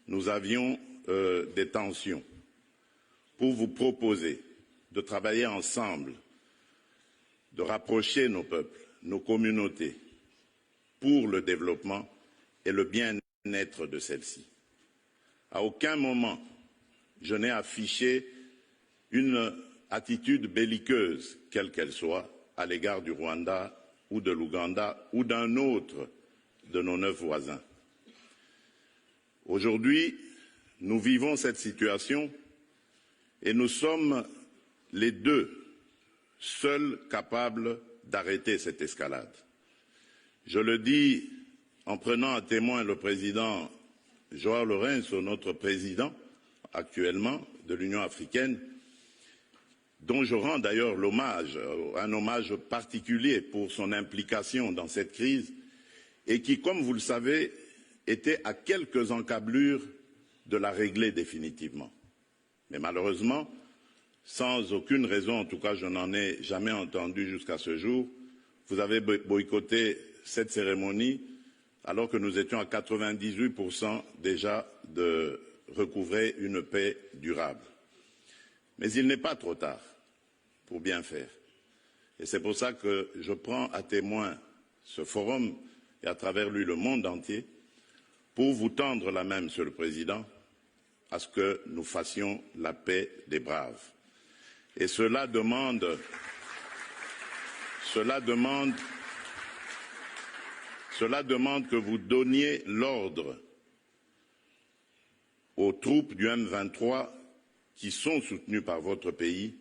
nous avions des tensions pour vous proposer de travailler ensemble, de rapprocher nos peuples, nos communautés, pour le développement et le bien-être de celles-ci. À aucun moment, je n'ai affiché une attitude belliqueuse, quelle qu'elle soit, à l'égard du Rwanda ou de l'Ouganda ou d'un autre de nos 9 voisins. Aujourd'hui, nous vivons cette situation et nous sommes les deux seuls capables d'arrêter cette escalade. Je le dis en prenant à témoin le président João Lourenço, notre président actuellement de l'Union africaine, dont je rends d'ailleurs l'hommage, un hommage particulier pour son implication dans cette crise et qui, comme vous le savez, était à quelques encablures de la régler définitivement. Mais malheureusement, sans aucune raison, en tout cas je n'en ai jamais entendu jusqu'à ce jour, vous avez boycotté cette cérémonie alors que nous étions à 98% déjà de recouvrer une paix durable. Mais il n'est pas trop tard pour bien faire. Et c'est pour ça que je prends à témoin ce forum et à travers lui le monde entier pour vous tendre la main, Monsieur le Président, à ce que nous fassions la paix des braves. Et cela demande que vous donniez l'ordre aux troupes du M23 qui sont soutenues par votre pays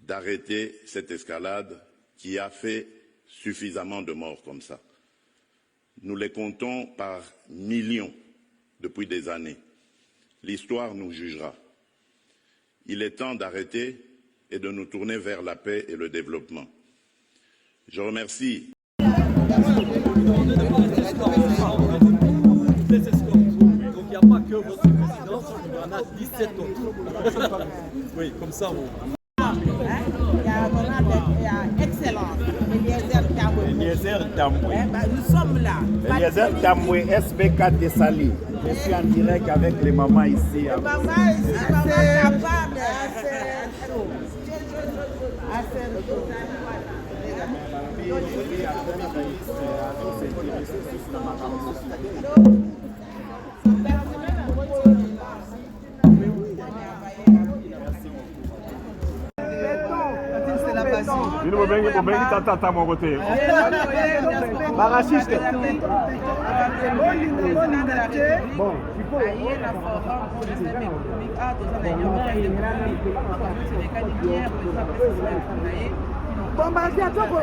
d'arrêter cette escalade qui a fait suffisamment de morts comme ça. Nous les comptons par millions depuis des années. L'histoire nous jugera. Il est temps d'arrêter et de nous tourner vers la paix et le développement. Je remercie. Donc il n'y a pas que votre présidence, il y en a 17 autres. Oui, comme ça. Il y a excellence. Eliezer Tamboué. Nous sommes là. Eliezer Tamboué, SB4 de Sali. Je suis en direct avec les mamans ici. Maman capable.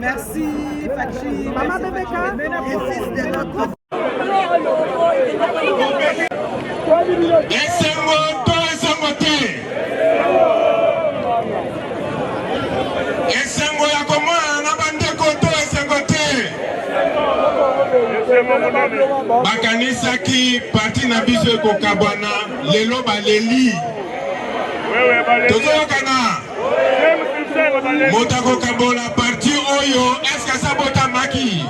Merci, Fachi. Maman Bébéka. Et fils de notre. Bakanisaki parti na biso kokabwana lelo baleli tozokana motako kabola parti oyo est-ce que ça bota maki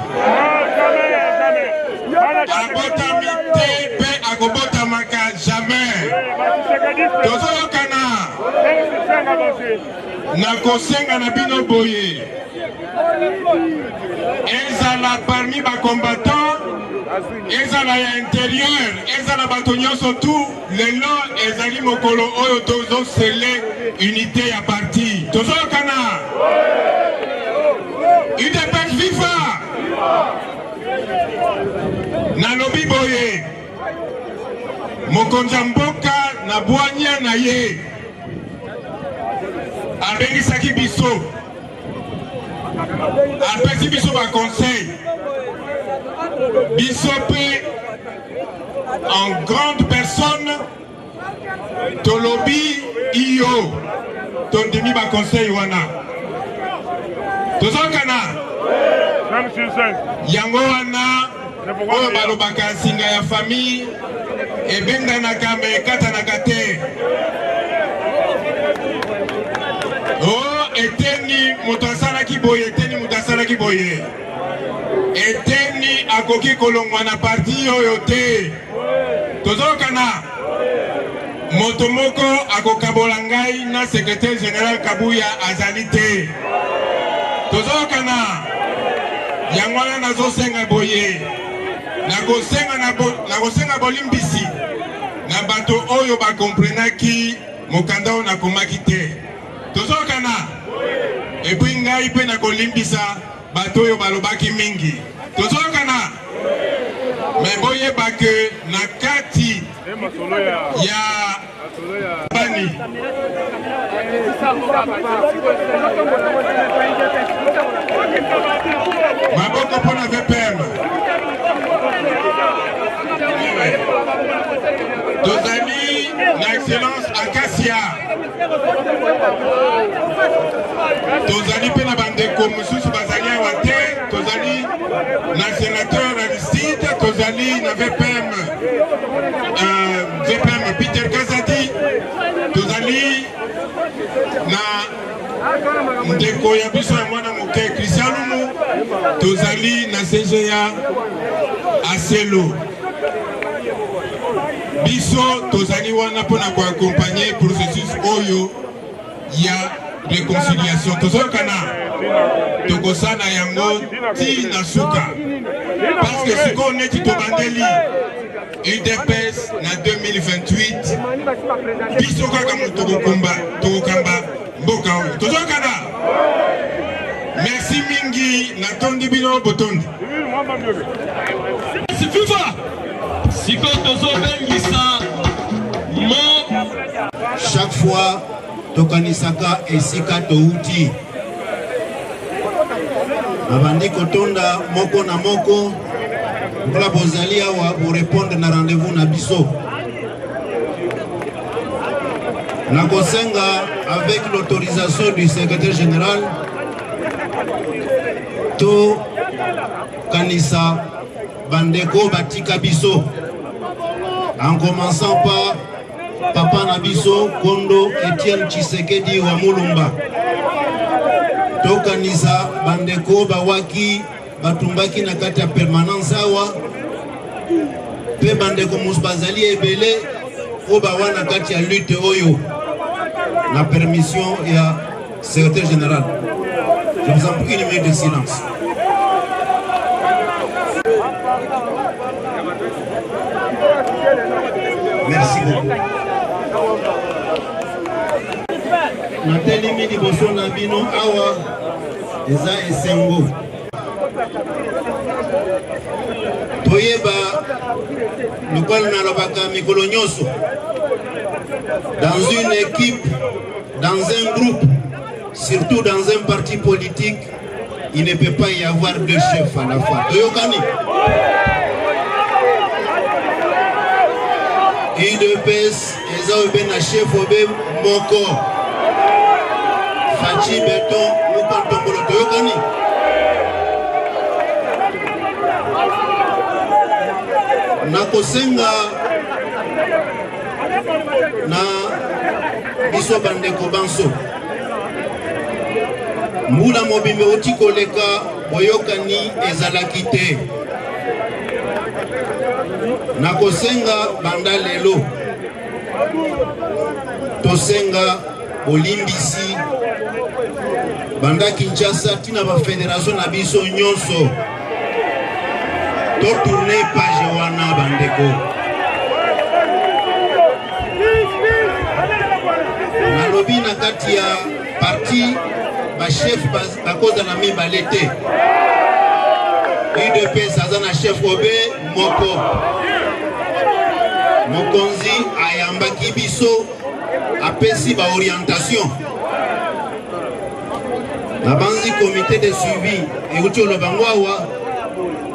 abotami te pe akobota maka jamais tozokana na kosenga na bino boye ezala parmi ba combattants ezala ya intérieur ezala bato nyonso tout lelo ezali mokolo oyo tozosele unité ya parti tozokana UDPS viva nalobi boye mokonzi ya mboka na bwanya na ye abengisaki biso apesi biso baconseil Bisopé en grande personne Tolobi Iyo Tondemi ba conseil wana Tozokana Yango wana Oyo balobaka singa ya famille Ebenga na kame kata na kate boye eteni mutasala ki boye eteni akoki kolongwa na parti oyo te tozokana moto moko akokabola ngai na secrétaire général Kabuya azali te tozokana yango wana nazosenga boye nakosenga bolimbisi na bato oyo bakomprenaki mokanda oyo nakomaki te tozokana epui ngai mpe nakolimbisa bato oyo balobaki mingi tozokana me boyeba ke na kati ya bani maboko mpona VPM tozali na excellence Acacia tozali mpe na bandeko mosusu bazali awa te tozali na sénateur Aristide tozali na VPM Peter Kazadi tozali na ndeko ya biso ya mwana moke Christian Lumu tozali na CGA Aselo biso tozali wana mpona koaccompagner processus oyo ya réconciliation tozokana tokosana yango ti na suka parce que sikoyo neti tobandeli UDPS na 2028 biso kaka moto tokokamba mboka oyo tozokana merci mingi natondi bino botondi FIFA sikoyo tozobengisa chaque fois tokanisaka esika touti babandi kotonda moko na moko mpola bozali awa borépondre na rendez-vous na biso nakosenga avec l'autorisation du secrétaire général to kanisa bandeko batika biso en commençant par Papa Nabiso Kondo Etienne Tshisekedi wa Mulumba tokanisa bandeko bawaki batumbaki na kati ya permanence awa pe bandeko musbazali ebele o bawa na kati ya lutte oyo na permission ya secrétaire général. Je vous en prie une minute de silence. Merci beaucoup. Nateli midi boso na bino awa eza esengo toyeba lokola na lobaka mikolo nyonso dans une équipe, dans un groupe, surtout dans un parti politique, il ne peut pas y avoir deux chefs à la fois. Toyokani UDPS ezaobe na chef obe moko Fachi Beton Mukantombolo toyokani nakosenga na biso bandeko banso mbula mobimbe oti koleka boyokani ezalaki te nakosenga banda lelo tosenga bolimbisi banda Kinshasa tina ba fédération na biso nyonso to tourner page wana bandeko nalobi na kati ya parti ba chef bakoza na mibale te UDPS aza na chef obe moko mokonzi ayambaki biso apesi ba orientation na banzi comité de suivi euti olobango awa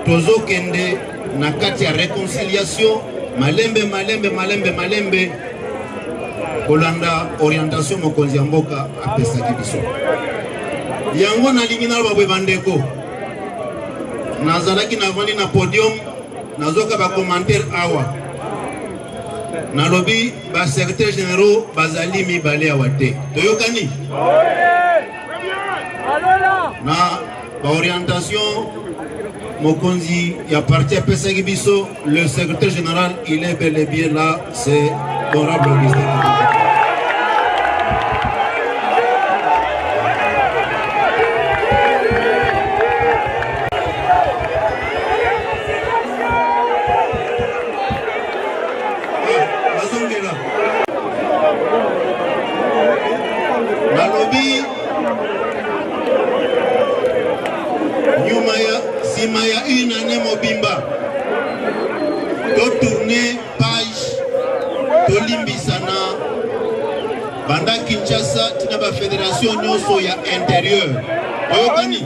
tozokende na kati ya réconciliation malembe kolanda orientation mokonzi ya mboka apesaki biso yango nalingi naloba bwe bandeko nazalaki navandi na podium nazoka ba commentaire awa nalobi ba secrétaire généraux bazali mibale awa te toyokani na orientation mokonzi ya parti apesaki biso. Le secrétaire général il est bel et bien là, c'est honorable Augustin. Nalobi nyuma ya sima ya une année mobimba to tourner page to limbisana banda Kinshasa tina ba fédération nyonso ya intérieur oyokani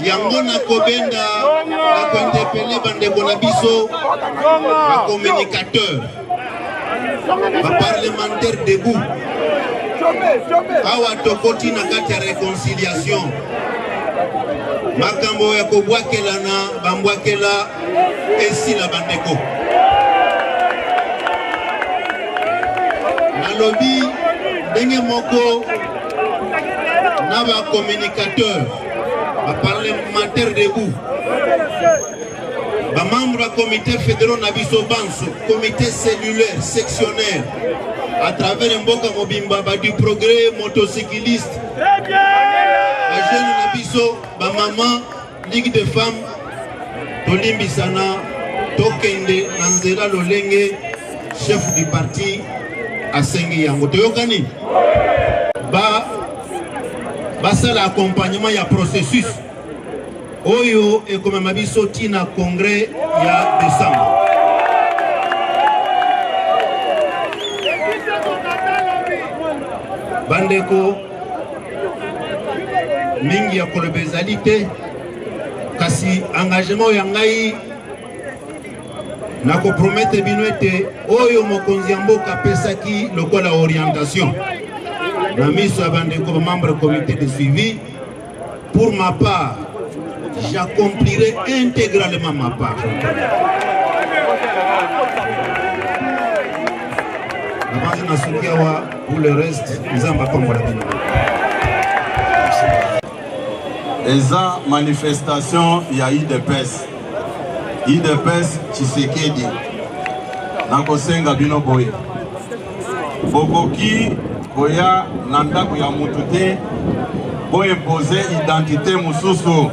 yango na kobenda na kointerpele bandeko na biso ba communicateur ba parlementaire debout awa tokoti na kati ya réconciliation makambo ya kobwakelana bambwakela esila bandeko nalobi ndenge moko na ba communicateur ba parlementaire debout ba membre du comité fédéral na biso banso comité cellulaire sectionnaire à travers mboka mobimba ba du progrès motocycliste ba jeune na biso ba maman ligue de femmes tolimbisana tokende na nzela lolenge chef du parti asengi yango toyokani basala accompagnement ya processus oyo ekomema biso tina congrès ya décembre. Bandeko mingi ya koloba ezali te kasi engagement ya ngai na kopromete bino ete oyo mokonzi ya mboka apesaki lokola orientation na miso ya bandeko ba membre comité de suivi. Pour ma part, j'accomplirai intégralement ma part. Pour le reste, nous allons pas eza manifestation ya IDPS. IDPS Tshisekedi. Nakosenga bino boye. Bokoki koya nandako ya mutu te bo imposer identité mususu.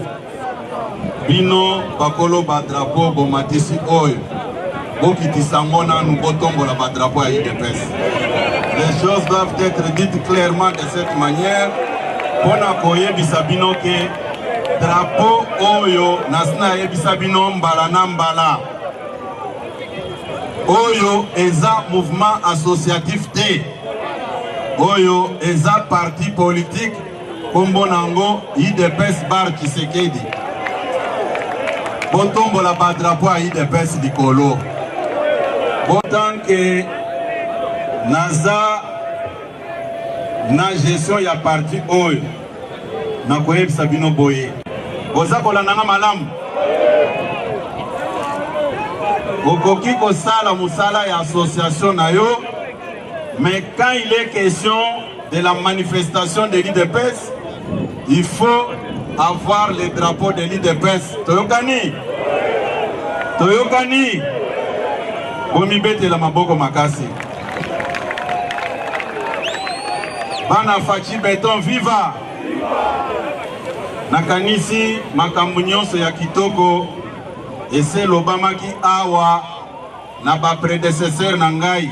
Bino bakolo ba drapeau bo matisi oyo. Bokitisa ngona nu botombola ba drapeau ya IDPS. Les choses doivent être dites clairement de cette manière. Pona koyebisa bino ke drapeau oyo nasina yebisa bino mbala na mbala. Oyo eza mouvement associatif te. Oyo eza parti politique kombo nango IDPS bar Tshisekedi. Botombola ba drapeau ya IDPS dikolo. Botan ke naza na gestion ya parti oyo na koyebisa bino boye boza kolandanga malamu okoki kosala musala ya association na yo, mais quand il est question de la manifestation de l'IDPS, il faut avoir le drapeau de l'IDPS. Toyokani toyokani bomibete la maboko makasi. Bana Fachi Beton viva. Nakanisi makambo nyonso ya kitoko ese lobamaki awa na ba prédécesseur na ngai,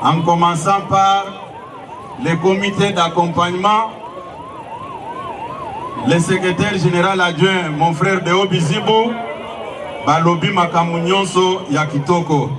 en commençant par le comité d'accompagnement, le secrétaire général adjoint mon frère Deo Bizibu balobi makambo nyonso ya kitoko.